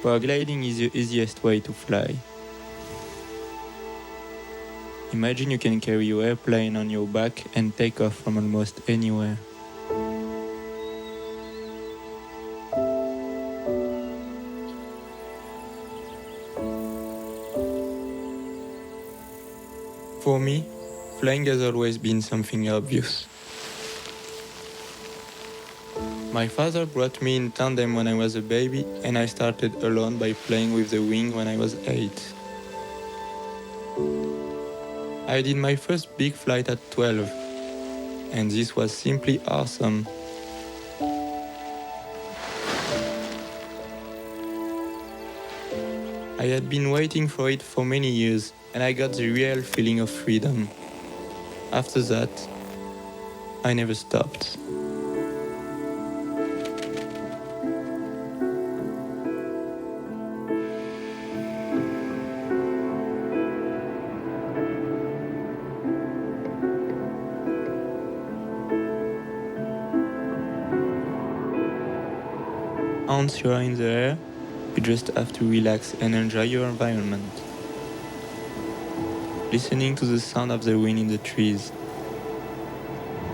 Paragliding is the easiest way to fly. Imagine you can carry your airplane on your back and take off from almost anywhere. For me, flying has always been something obvious. My father brought me in tandem when I was a baby, and I started alone by playing with the wing when I was 8. I did my first big flight at 12, and this was simply awesome. I had been waiting for it for many years, and I got the real feeling of freedom. After that, I never stopped. Once you are in the air, you just have to relax and enjoy your environment. Listening to the sound of the wind in the trees.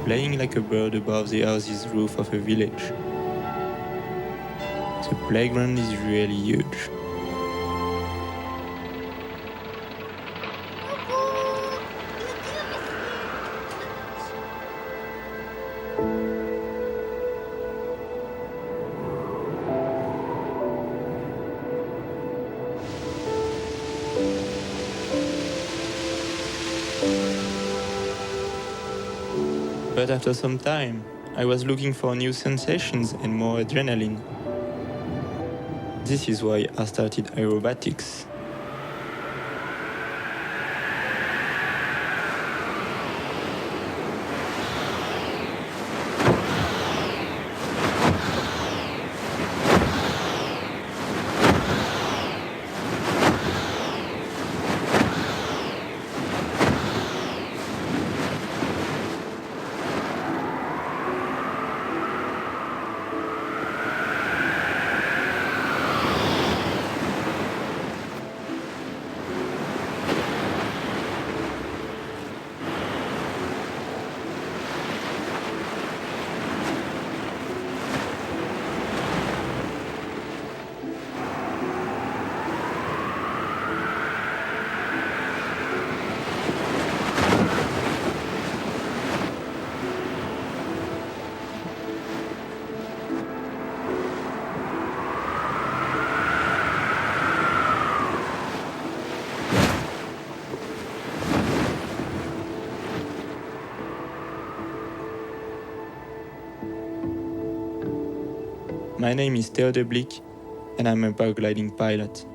Flying like a bird above the house's roof of a village. The playground is really huge. But after some time, I was looking for new sensations and more adrenaline. This is why I started aerobatics. My name is Theo de Blick, and I'm a paragliding pilot.